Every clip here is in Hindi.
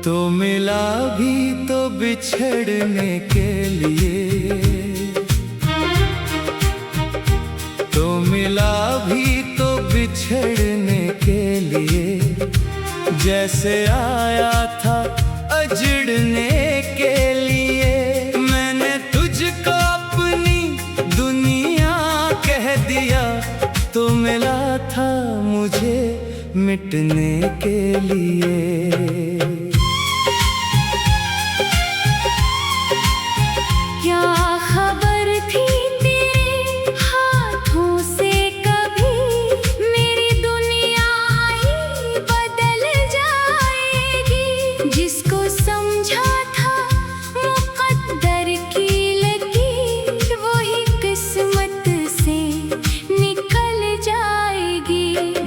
तो मिला भी तो बिछड़ने के लिए, तो मिला भी तो बिछड़ने के लिए, जैसे आया था अजड़ने के लिए। मैंने तुझको अपनी दुनिया कह दिया, तो मिला था मुझे मिटने के लिए।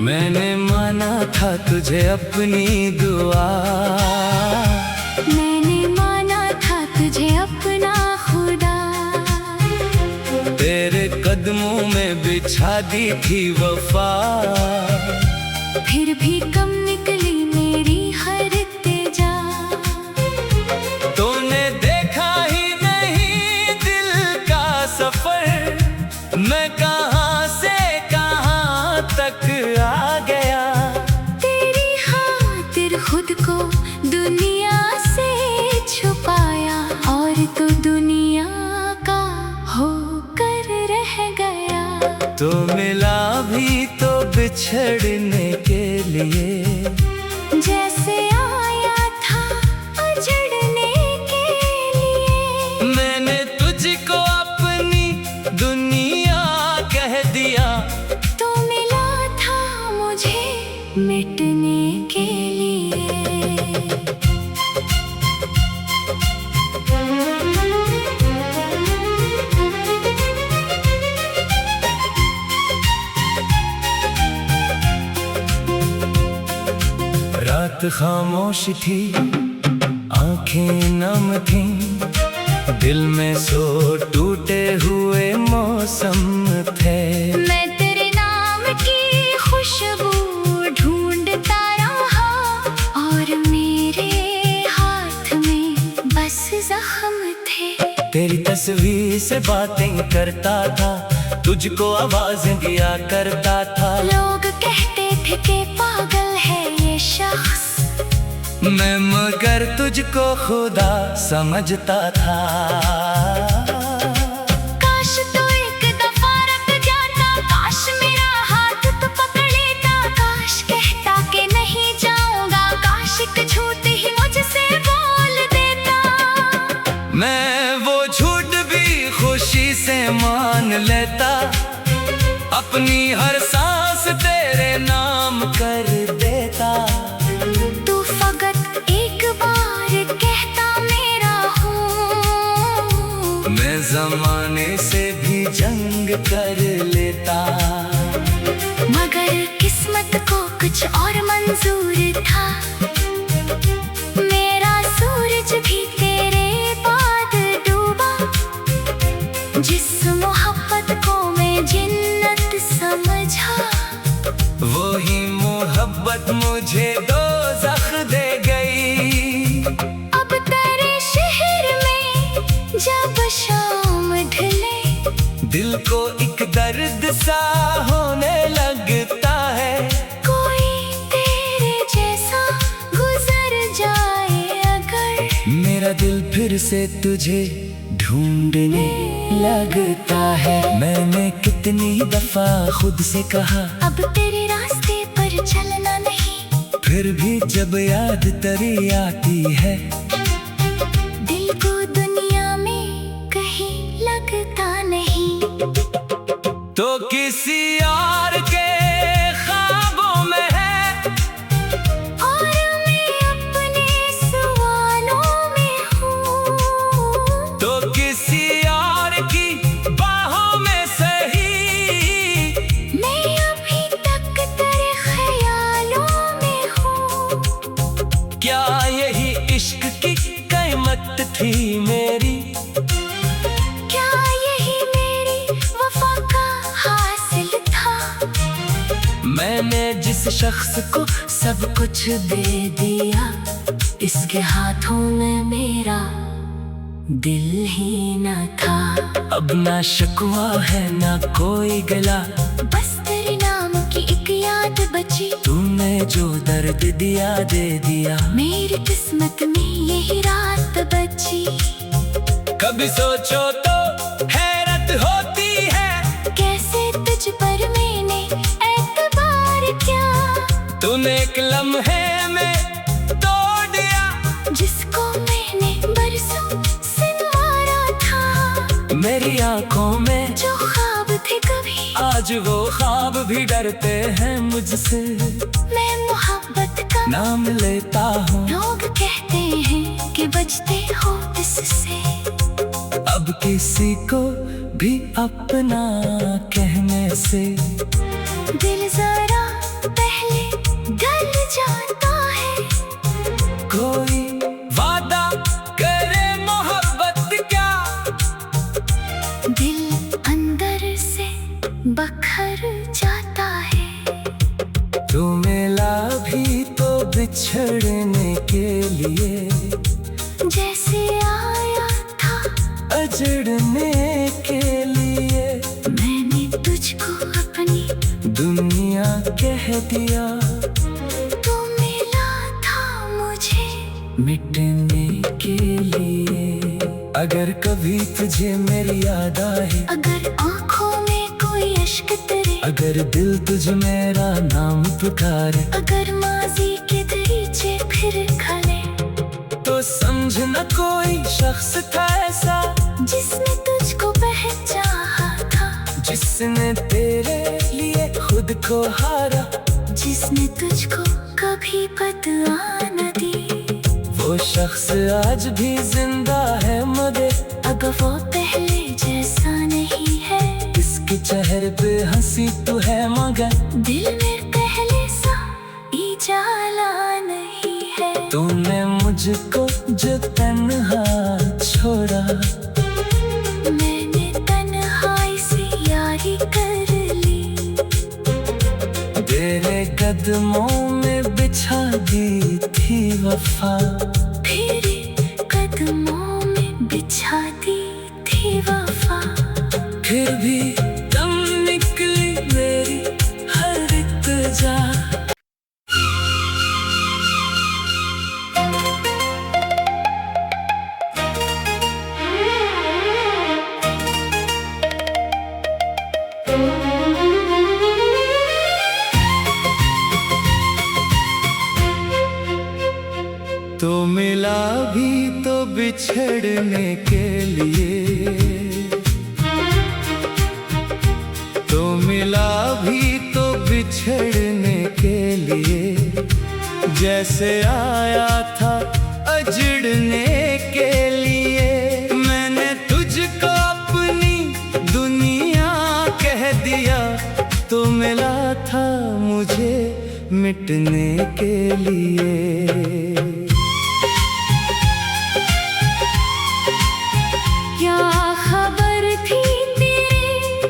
मैंने माना था तुझे अपनी दुआ, मैंने माना था तुझे अपना खुदा। तेरे कदमों में बिछा दी थी वफा, फिर भी कम निकली मेरी हर तेजा। तूने देखा ही नहीं दिल का सफर, मैं कहां से कहां तक आ गया। तेरी खातिर खुद को दुनिया से छुपाया, और तो दुनिया का होकर रह गया। तो मिला भी तो बिछड़ने के लिए, जैसे आया था अजड़ने के लिए। मैंने तुझको अपनी दुनिया कह दिया, तो मिला था मुझे मिटने के लिए। रात खामोश थी, आंखें नम थीं, दिल में सो टूटे हुए मौसम थे। मैं तेरे नाम की खुशबू ढूंढता रहा, और मेरे हाथ में बस जख्म थे। तेरी तस्वीर से बातें करता था, तुझको आवाज़ें दिया करता था। लोग कहते थे कि पागल है ये शख्स, मैं मगर तुझको खुदा समझता था। काश तो एक दफा रुक जाता, काश मेरा हाथ तो पकड़ लेता, काश कहता कि नहीं जाऊंगा, काश एक झूठ ही मुझसे बोल देता। मैं वो झूठ भी खुशी से मान लेता, अपनी हर सांस तेरे नाम कर देता। तू फकत एक बार कहता मेरा हूँ, मैं जमाने से भी जंग कर लेता। मगर किस्मत को कुछ और मंजूर था, मेरा सूरज भी तेरे बाद डूबा। जिस मोहब्बत को मैं जिन्नत समझा, वही मोहब्बत मुझे दोज़ख दे गई। अब तेरे शहर में जब शाम ढले, दिल को एक दर्द सा होने लगता है। कोई तेरे जैसा गुजर जाए अगर, मेरा दिल फिर से तुझे ढूंढने लगता है। मैंने कितनी दफा खुद से कहा, अब तेरे रास्ते पर चलना नहीं, फिर भी जब याद तेरी आती है, दिल को दुनिया में कहीं लगता नहीं। तो किसी और के ख्वाबों में है, और मैं अपने सवालों में हूँ। तो किसी और की बाहों में सही, मैं अभी तक तेरे ख्यालों में हूँ। क्या यही इश्क की कीमत थी मेरी? क्या यही मेरी वफा का हासिल था? मैंने जिस जिस शख्स को सब कुछ दे दिया, इसके हाथों में मेरा दिल ही न था। अब ना शिकवा है ना कोई गिला, बस तेरे नाम की एक याद बची। तूने जो दर्द दिया दे दिया, मेरी किस्मत में यही रात बची। कभी सोचो तो हैरत होती है, कैसे तुझ पर मैंने एतबार किया। तूने एक लम्हे में तोड़ दिया, जिसको मैंने बरसों से मारा था। मेरी आंखों में जो ख्वाब थे कभी, आज वो ख्वाब भी डरते हैं मुझसे। मैं मोहब्बत का नाम लेता हूँ, लोग कहते हैं कि बचते हो इससे। अब किसी को भी अपना कहने से दिल जरा पहले डर जाता है। कोई वादा करे मोहब्बत क्या, दिल अंदर से बखर जाता है। तू मिला भी तो बिछड़ने के लिए, जैसे आया था अजड़ने के लिए। मैंने तुझको अपनी दुनिया कह दिया, तू मिला था मुझे मिटने के लिए। अगर कभी तुझे मेरी याद आए, अगर आँखों में कोई अश्क तेरे, अगर दिल तुझ मेरा नाम पुकारे, अगर माजी के दरीचे फिर खले, तो समझ न कोई शख्स था ऐसा, जिसने तुझको पहचाना था। जिसने तेरे लिए खुद को हारा, जिसने तुझको कभी बदआ न दी। वो शख्स आज भी जिंदा है मगर अब वो पहले जैसा नहीं है। इसके चेहरे पे हंसी तो है मगर दिल में पहले सा इजाला नहीं है। तूने मुझको जो तन्हा छोड़ा, मैंने तन्हाई से यारी कर ली। तेरे कदमों में बिछा दी थी वफा, फिर कदमों में बिछा दी थी वफा। फिर भी तुम निकली मेरी हर इत्जा। तो मिला भी तो बिछड़ने के लिए, तो मिला भी तो बिछड़ने के लिए। जैसे आया था अजड़ने के लिए, मैंने तुझको अपनी दुनिया कह दिया। तो मिला था मुझे मिटने के लिए। क्या खबर थी तेरे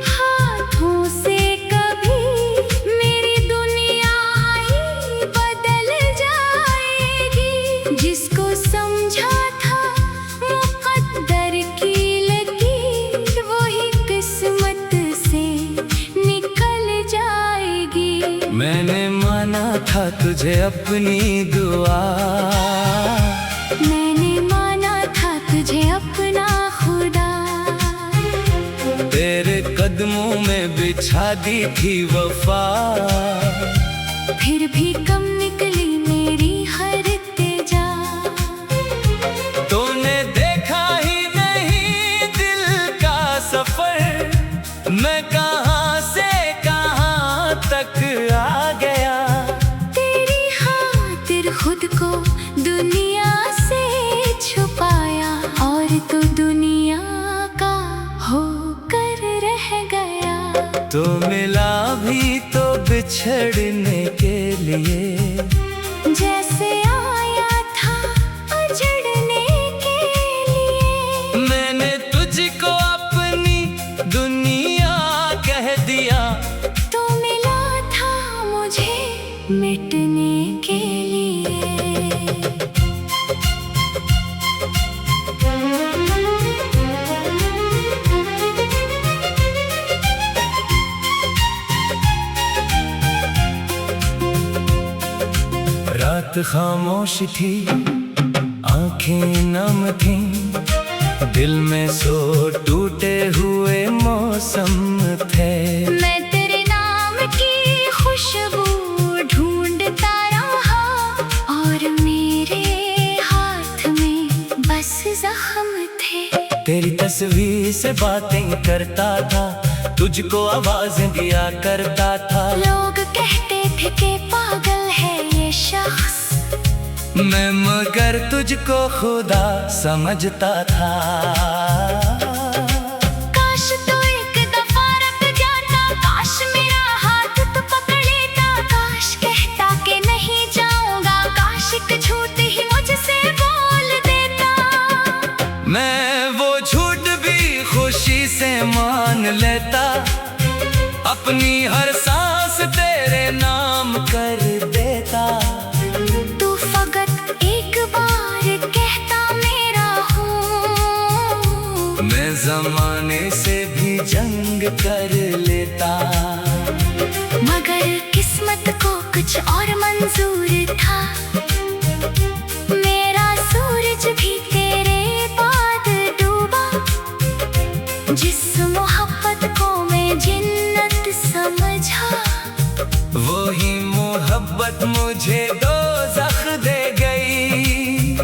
हाथों से कभी, मेरी दुनिया ही बदल जाएगी। जिसको समझा था मुक़द्दर की लकीर, वही किस्मत से निकल जाएगी। मैंने माना था तुझे अपनी दुआ, मैंने माना था तुझे अपना खुदा। तेरे कदमों में बिछा दी थी वफा, फिर भी कम निकली मेरी हर तेजा। तूने देखा ही नहीं दिल का सफर, मैं कहाँ से कहाँ तक आ गया। तेरी खातिर खुद को दुनिया से छुपाया, और तो दुनिया का होकर रह गया। तो मिला भी तो बिछड़ने के लिए, जैसे आया था अजड़ने के लिए। मैंने तुझको अपनी दुनिया कह दिया। तो मिला था मुझे मिटने के लिए। रात खामोश थी, आंखें नम थी, दिल में सो टूटे हुए मौसम थे। मैं तेरे नाम की खुशबू ढूंढता रहा और मेरे हाथ में बस जख्म थे। तेरी तस्वीर से बातें करता था, तुझको आवाज़ें दिया करता था। लोग कहते थे कि पागल है ये शख्स, मैं मगर तुझको खुदा समझता था। काश तो एक दफा रुक जाता, काश मेरा हाथ तो पकड़ लेता, काश कहता कि नहीं जाऊंगा, काश एक झूठ ही मुझसे बोल देता। मैं वो झूठ भी खुशी से मान लेता, अपनी हर सांस तेरे नाम कर देता। तू फकत एक बार कहता मेरा हूँ, मैं जमाने से भी जंग कर लेता। मगर किस्मत को कुछ और मंजूर था, मेरा सूरज भी तेरे बाद डूबा। जिस मोहब्बत को मैं जिन्नत समझा, वही मोहब्बत मुझे दोज़ख दे गई।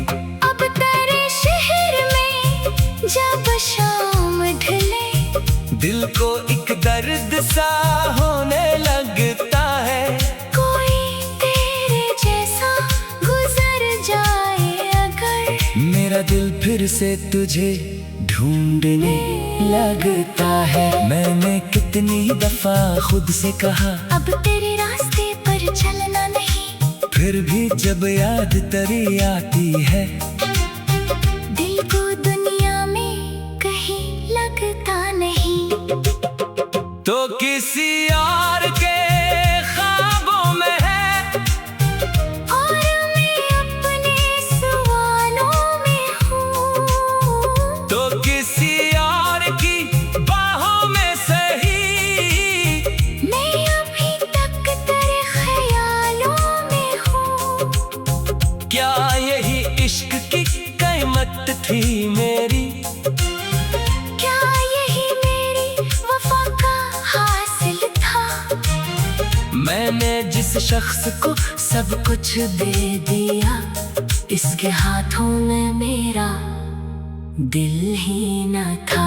अब तेरे शहर में जब शाम ढले, दिल को एक दर्द सा होने लगता है। कोई तेरे जैसा गुजर जाए अगर, मेरा दिल फिर से तुझे ढूंढने लगता है। मैंने कितनी दफा खुद से कहा, अब तेरे रास्ते पर चलना नहीं, फिर भी जब याद तेरी आती है, दिल को दुनिया में कहीं लगता नहीं। तो किसी और के ख्वाबों में है, और मैं अपने सवालों में हूँ। तो किसी और की बाहों में सही, मैं अभी तक तेरे ख्यालों में हूँ। क्या यही इश्क की कीमत थी मेरी? क्या यही मेरी वफा का हासिल था? मैंने जिस शख्स को सब कुछ दे दिया, इसके हाथों में मेरा दिल ही न था।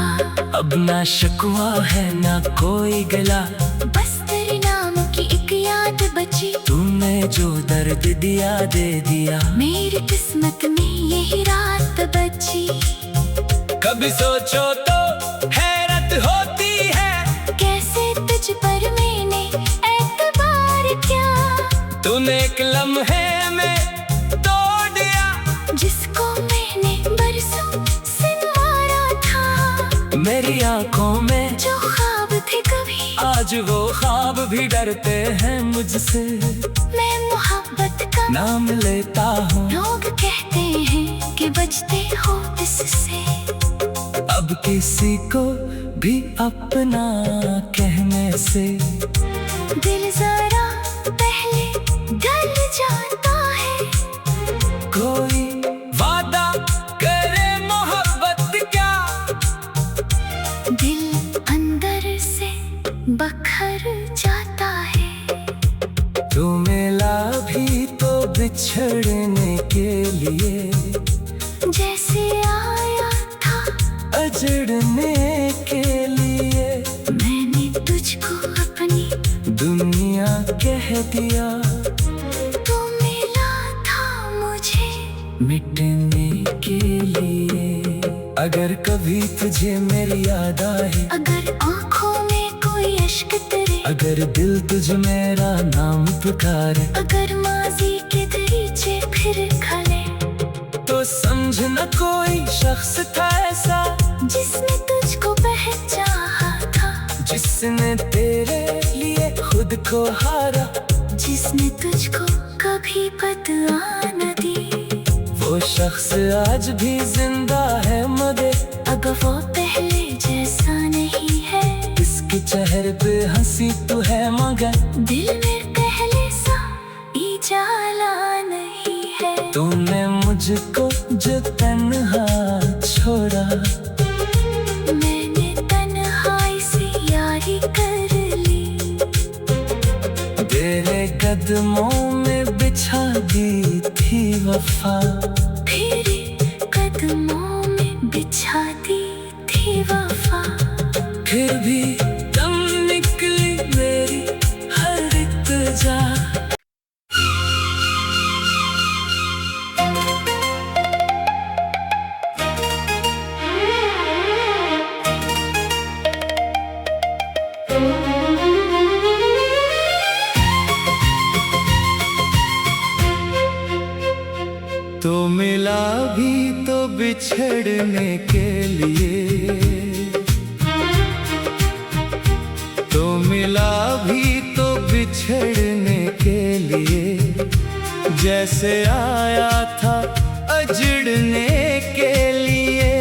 अब ना शिकवा है ना कोई गला, बस तेरे नाम की एक याद बची, तूने जो दर्द दिया दे दिया। मेरी किस्मत में यही रात बची। कभी सोचो तो हैरत होती है, कैसे तुझ पर मैंने एतबार किया, तूने एक लम्हे में तोड़ दिया, जिसको मैंने बरसों से मारा था। मेरी आंखों में जो ख्वाब थे कभी, आज वो ख्वाब भी डरते हैं मुझसे। मैं मोहब्बत का नाम लेता हूँ, लोग कहते हैं कि बचते हो इससे। अब किसी को भी अपना कहने से दिल जरा पहले डर जाता है। कोई वादा करे मोहब्बत क्या, दिल अंदर से बखर जाता है। तू मिला भी तो बिछड़ने के लिए, जैसे आया था अजड़ने के लिए। मैंने तुझको अपनी दुनिया कह दिया, तू मिला था मुझे मिटने के लिए। अगर कभी तुझे मेरी याद आए, अगर आँखों में कोई अश्क तेरे, अगर दिल तुझ मेरा नाम पुकारे, अगर माजी के दरीचे फिर खले, तो समझना कोई शख्स था ऐसा, जिसने तुझको पहचाना था, जिसने तेरे लिए खुद को हारा, जिसने तुझको मुझको कभी बदआ न दी। वो शख्स आज भी जिंदा है मगर अब वो पहले जैसा नहीं है। इसके चेहरे पे हंसी तो है मगर दिल में पहले सा इजाला नहीं है। तूने मुझको जो तन्हा छोड़ा, मैंने तन्हाई से यारी कर ली। तेरे कदमों में बिछा दी थी वफा, तेरे कदमों में बिछा दी थी वफा। फिर भी दम निकली मेरी हर इत्तेजा। तो मिला भी तो बिछड़ने के लिए, तो मिला भी तो बिछड़ने के लिए। जैसे आया था अजड़ने के लिए।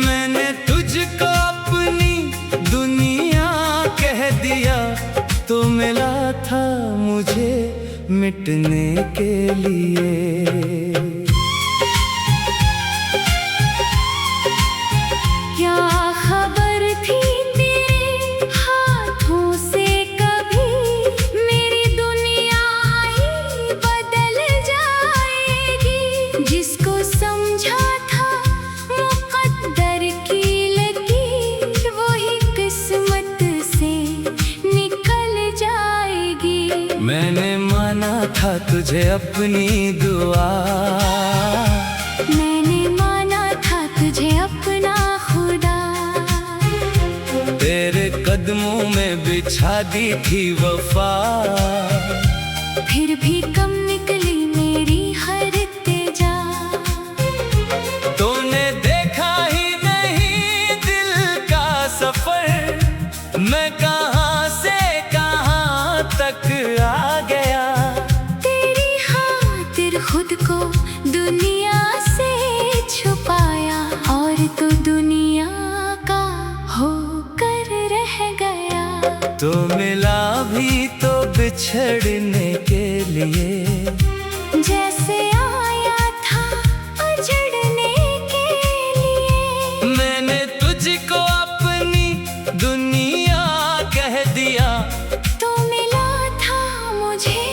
मैंने तुझको अपनी दुनिया कह दिया, तो मिला था मुझे मिटने के लिए। क्या खबर थी तेरे हाथों से कभी मेरी दुनिया ही बदल जाएगी। जिसको समझा था मुक़द्दर की लकीर, वही किस्मत से निकल जाएगी। मैंने माना था तुझे अपनी दुआ, मैंने माना था तुझे अपना खुदा। तेरे कदमों में बिछा दी थी वफा, फिर भी कम निकली मेरी हर इत्तेजा। तूने देखा ही नहीं दिल का सफर, मैं कहां से कहां तक आ गया। तेरी खातिर खुद को दुनिया से छुपाया, और तू दुनिया का होकर रह गया। तो मिला भी तो बिछड़ने के लिए। जैसे आया था अजड़ने के लिए। मैंने तुझको अपनी दुनिया कह दिया, तो मिला था मुझे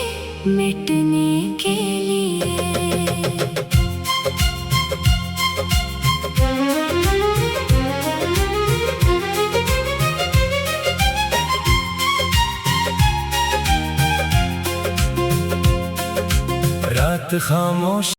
मिटने के लिए। रात खामोश